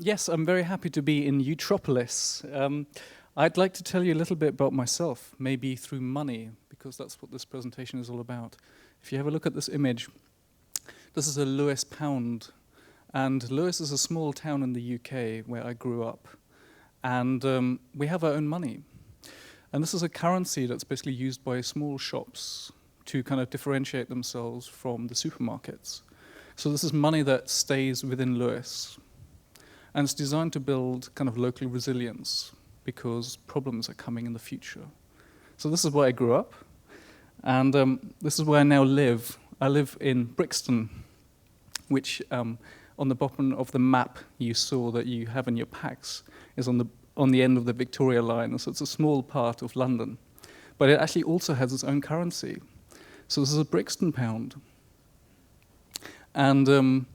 Yes, I'm very happy to be in Eutropolis. I'd like to tell you a little bit about myself, maybe through money, because that's what this presentation is all about. If you have a look at this image, this is a Lewis pound. And Lewis is a small town in the UK where I grew up. And we have our own money. And this is a currency that's basically used by small shops to kind of differentiate themselves from the supermarkets. So this is money that stays within Lewis. And it's designed to build kind of local resilience because problems are coming in the future. So this is where I grew up. And this is where I now live. I live in Brixton, which on the bottom of the map you saw that you have in your packs is on the end of the Victoria line. So it's a small part of London. But it actually also has its own currency. So this is a Brixton pound. And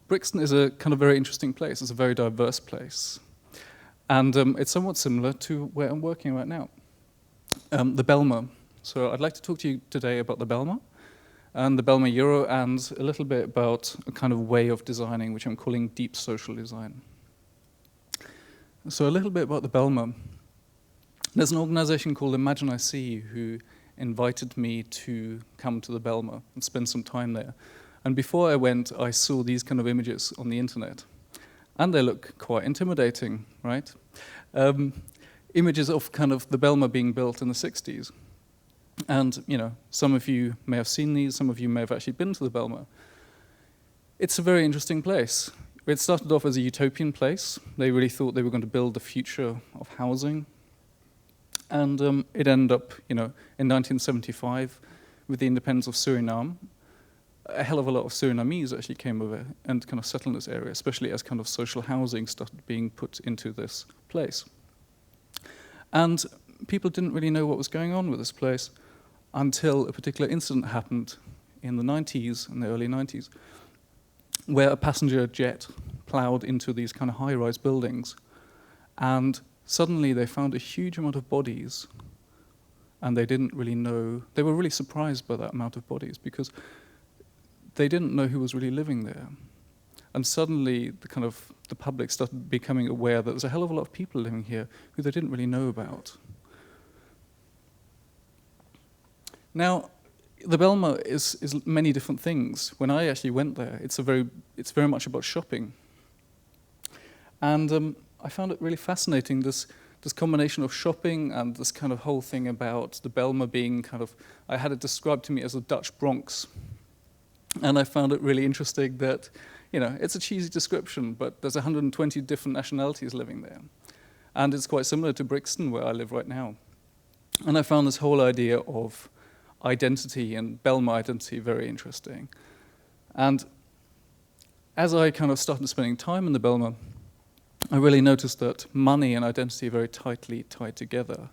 Brixton is a kind of very interesting place. It's a very diverse place. And it's somewhat similar to where I'm working right now, the Bijlmer. So I'd like to talk to you today about the Bijlmer and the Bijlmer Euro and a little bit about a kind of way of designing, which I'm calling deep social design. So a little bit about the Bijlmer. There's an organization called Imagine I See who invited me to come to the Bijlmer and spend some time there. And before I went, I saw these kind of images on the internet. And they look quite intimidating, right? Images of kind of the Bijlmer being built in the 60s. And, you know, some of you may have seen these, some of you may have actually been to the Bijlmer. It's a very interesting place. It started off as a utopian place. They really thought they were going to build the future of housing. And it ended up, you know, in 1975 with the independence of Suriname. A hell of a lot of Surinamese actually came over and kind of settled in this area, especially as kind of social housing started being put into this place. And people didn't really know what was going on with this place until a particular incident happened in the 90s, in the early 90s, where a passenger jet plowed into these kind of high-rise buildings. And suddenly they found a huge amount of bodies, and they didn't really know. They were really surprised by that amount of bodies because they didn't know who was really living there. And suddenly the public started becoming aware that there's a hell of a lot of people living here who they didn't really know about. Now, the Bijlmer is many different things. When I actually went there, it's very much about shopping. And I found it really fascinating, this combination of shopping and this kind of whole thing about the Bijlmer being kind of, I had it described to me as a Dutch Bronx. And I found it really interesting that, you know, it's a cheesy description, but there's 120 different nationalities living there. And it's quite similar to Brixton, where I live right now. And I found this whole idea of identity and Bijlmer identity very interesting. And as I kind of started spending time in the Bijlmer, I really noticed that money and identity are very tightly tied together.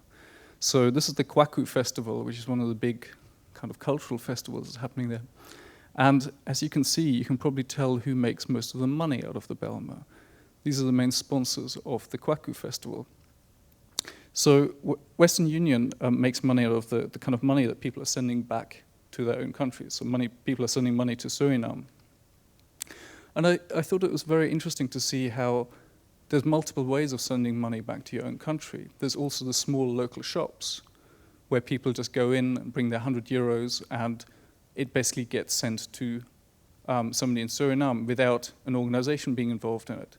So this is the Kwaku Festival, which is one of the big kind of cultural festivals that's happening there. And as you can see, you can probably tell who makes most of the money out of the Bijlmer. These are the main sponsors of the Kwaku Festival. So Western Union makes money out of the kind of money that people are sending back to their own countries. So people are sending money to Suriname. And I thought it was very interesting to see how there's multiple ways of sending money back to your own country. There's also the small local shops where people just go in and bring their 100 euros and it basically gets sent to somebody in Suriname without an organization being involved in it.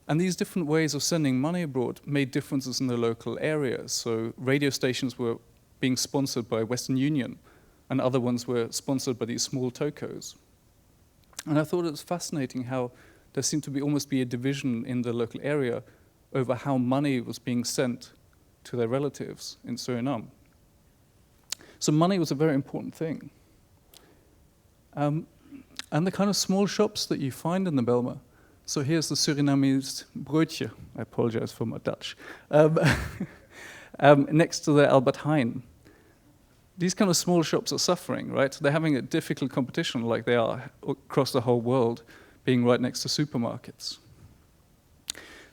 And these different ways of sending money abroad made differences in the local areas. So radio stations were being sponsored by Western Union, and other ones were sponsored by these small tocos. And I thought it was fascinating how there seemed to be almost be a division in the local area over how money was being sent to their relatives in Suriname. So money was a very important thing. And the kind of small shops that you find in the Bijlmer. So here's the Surinamese broodje. I apologize for my Dutch. Next to the Albert Heijn. These kind of small shops are suffering, right? They're having a difficult competition like they are across the whole world, being right next to supermarkets.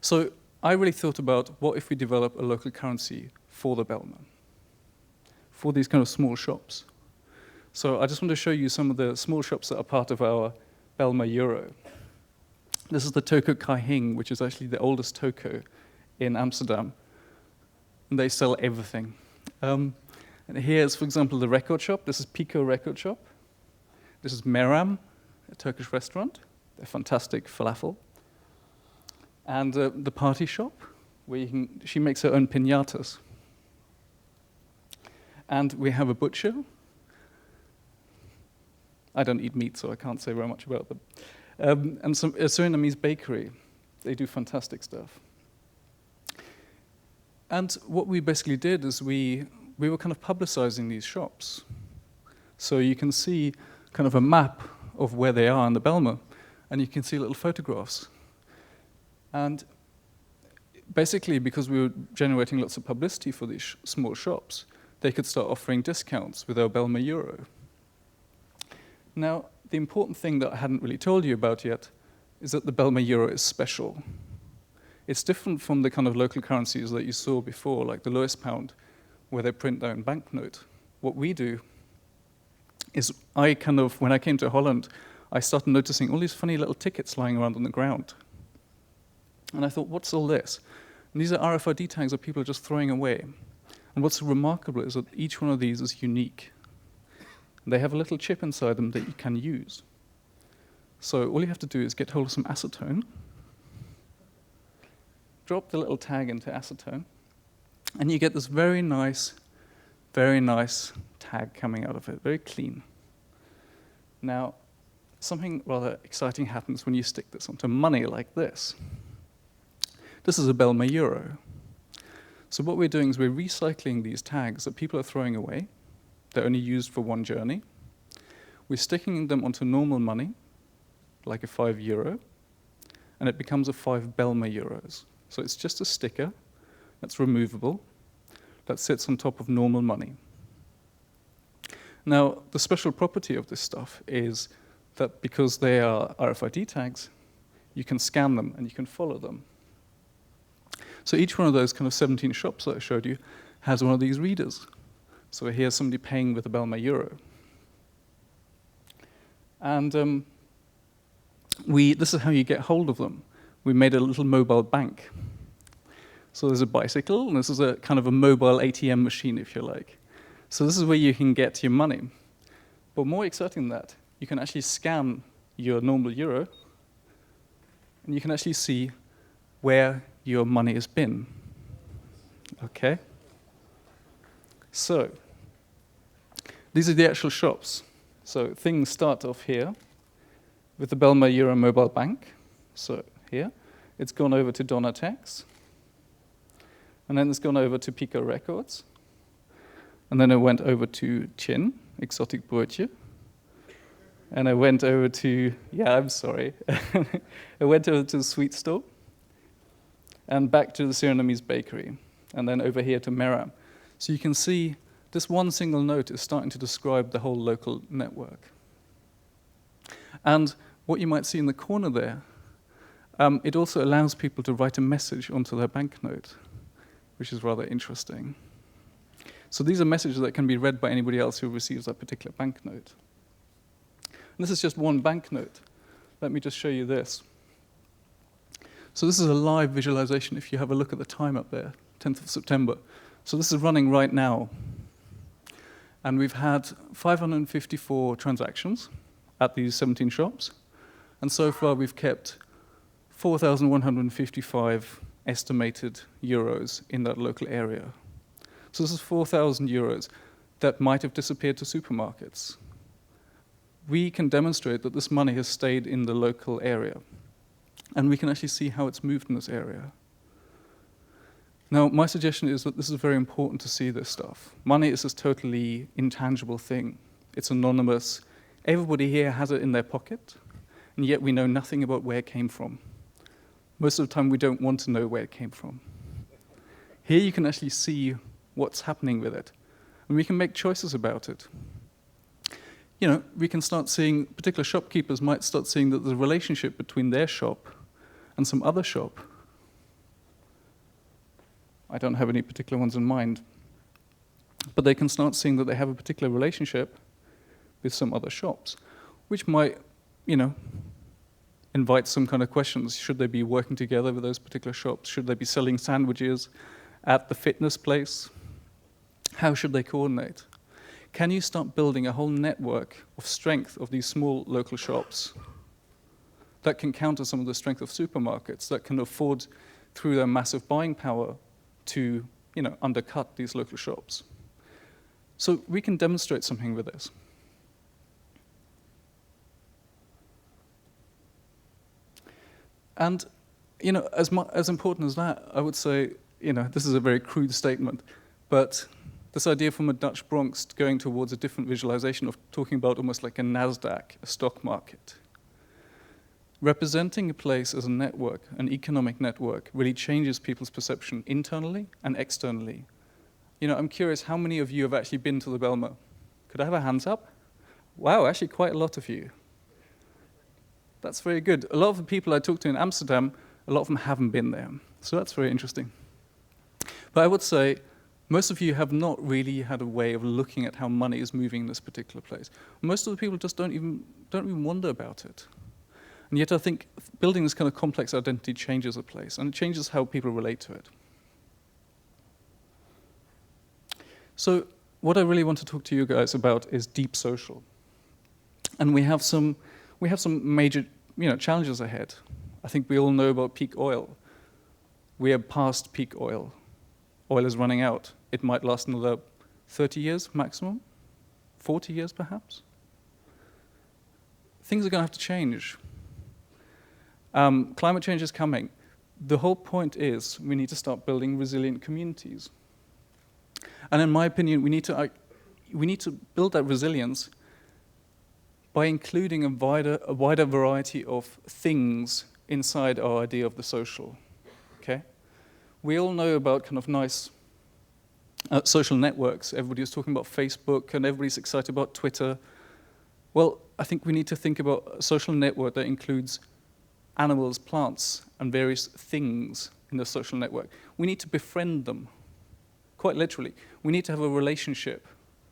So I really thought about what if we develop a local currency for the Bijlmer, for these kind of small shops. So I just want to show you some of the small shops that are part of our Bijlmer Euro. This is the Toko Kai Hing, which is actually the oldest toko in Amsterdam. And they sell everything. And here's, for example, the record shop. This is Pico Record Shop. This is Meram, a Turkish restaurant. They're fantastic falafel. And the party shop, where she makes her own piñatas. And we have a butcher. I don't eat meat, so I can't say very much about them. And a Surinamese bakery. They do fantastic stuff. And what we basically did is we were kind of publicizing these shops. So you can see kind of a map of where they are in the Bijlmer, and you can see little photographs. And basically, because we were generating lots of publicity for these small shops, they could start offering discounts with our Bijlmer Euro. Now, the important thing that I hadn't really told you about yet is that the Bijlmer Euro is special. It's different from the kind of local currencies that you saw before, like the Louis pound, where they print their own banknote. What we do is when I came to Holland, I started noticing all these funny little tickets lying around on the ground. And I thought, what's all this? And these are RFID tags that people are just throwing away. And what's remarkable is that each one of these is unique. They have a little chip inside them that you can use. So all you have to do is get hold of some acetone, drop the little tag into acetone, and you get this very nice tag coming out of it, very clean. Now, something rather exciting happens when you stick this onto money like this. This is a Bijlmer Euro. So what we're doing is we're recycling these tags that people are throwing away. They're only used for one journey. We're sticking them onto normal money, like a €5, and it becomes a 5 Bijlmer Euros. So it's just a sticker that's removable, that sits on top of normal money. Now, the special property of this stuff is that because they are RFID tags, you can scan them and you can follow them. So each one of those kind of 17 shops that I showed you has one of these readers. So here's somebody paying with a Bijlmer Euro. And this is how you get hold of them. We made a little mobile bank. So there's a bicycle, and this is a kind of a mobile ATM machine, if you like. So this is where you can get your money. But more exciting than that, you can actually scan your normal euro, and you can actually see where your money has been. Okay? So these are the actual shops. So things start off here with the Bijlmer Euro mobile bank. So here, it's gone over to Donatex, and then it's gone over to Pico Records, and then it went over to Chin, Exotic Broodje, and I went over to, I'm sorry, I went over to the Sweet Store, and back to the Surinamese bakery, and then over here to Meram. So you can see this one single note is starting to describe the whole local network. And what you might see in the corner there, it also allows people to write a message onto their banknote, which is rather interesting. So these are messages that can be read by anybody else who receives that particular banknote. And this is just one banknote. Let me just show you this. So this is a live visualization if you have a look at the time up there, 10th of September. So this is running right now. And we've had 554 transactions at these 17 shops. And so far we've kept 4,155 estimated euros in that local area. So this is 4,000 euros that might have disappeared to supermarkets. We can demonstrate that this money has stayed in the local area. And we can actually see how it's moved in this area. Now, my suggestion is that this is very important to see this stuff. Money is this totally intangible thing. It's anonymous. Everybody here has it in their pocket, and yet we know nothing about where it came from. Most of the time, we don't want to know where it came from. Here you can actually see what's happening with it, and we can make choices about it. You know, we can start seeing, particular shopkeepers might start seeing that there's a relationship between their shop and some other shop. I don't have any particular ones in mind. But they can start seeing that they have a particular relationship with some other shops, which might, in invite some kind of questions. Should they be working together with those particular shops? Should they be selling sandwiches at the fitness place? How should they coordinate? Can you start building a whole network of strength of these small local shops that can counter some of the strength of supermarkets, that can afford, through their massive buying power, to undercut these local shops? So we can demonstrate something with this. And as important as that, I would say, this is a very crude statement, but this idea from a Dutch Bronx going towards a different visualization of talking about almost like a NASDAQ, a stock market. Representing a place as a network, an economic network, really changes people's perception internally and externally. I'm curious, how many of you have actually been to the Bijlmer? Could I have a hands up? Wow, actually quite a lot of you. That's very good. A lot of the people I talked to in Amsterdam, a lot of them haven't been there. So that's very interesting. But I would say most of you have not really had a way of looking at how money is moving in this particular place. Most of the people just don't even wonder about it. And yet I think building this kind of complex identity changes a place, and it changes how people relate to it. So what I really want to talk to you guys about is deep social. And we have some major challenges ahead. I think we all know about peak oil. We are past peak oil. Oil is running out. It might last another 30 years maximum, 40 years perhaps. Things are going to have to change. Climate change is coming. The whole point is we need to start building resilient communities. And in my opinion, we need to build that resilience by including a wider variety of things inside our idea of the social. Okay? We all know about kind of nice social networks. Everybody is talking about Facebook, and everybody's excited about Twitter. Well, I think we need to think about a social network that includes animals, plants, and various things in the social network. We need to befriend them, quite literally. We need to have a relationship.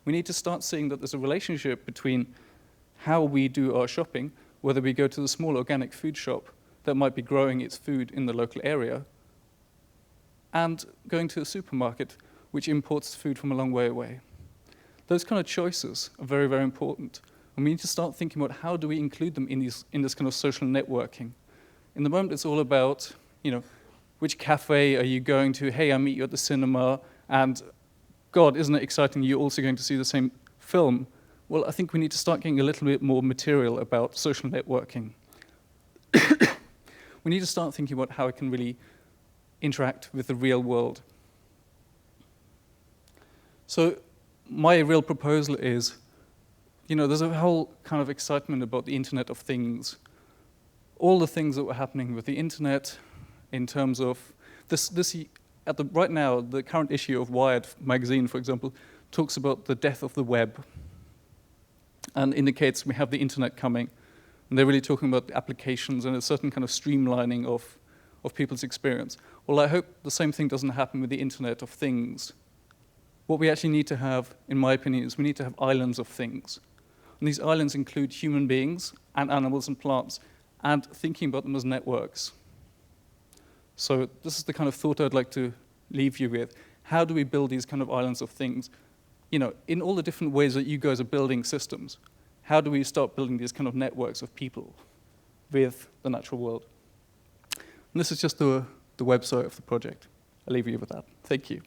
We need to start seeing that there's a relationship between how we do our shopping, whether we go to the small organic food shop that might be growing its food in the local area, and going to a supermarket which imports food from a long way away. Those kind of choices are very, very important. And we need to start thinking about how do we include them in this kind of social networking. In the moment, it's all about, which cafe are you going to? Hey, I meet you at the cinema, and God, isn't it exciting? You're also going to see the same film. Well, I think we need to start getting a little bit more material about social networking. We need to start thinking about how it can really interact with the real world. So my real proposal is, there's a whole kind of excitement about the Internet of Things. All the things that were happening with the Internet in terms of right now, the current issue of Wired magazine, for example, talks about the death of the web and indicates we have the Internet coming. And they're really talking about the applications and a certain kind of streamlining of people's experience. Well, I hope the same thing doesn't happen with the Internet of Things. What we actually need to have, in my opinion, is we need to have islands of things. And these islands include human beings and animals and plants, and thinking about them as networks. So this is the kind of thought I'd like to leave you with. How do we build these kind of islands of things? In all the different ways that you guys are building systems, how do we start building these kind of networks of people with the natural world? And this is just the website of the project. I'll leave you with that. Thank you.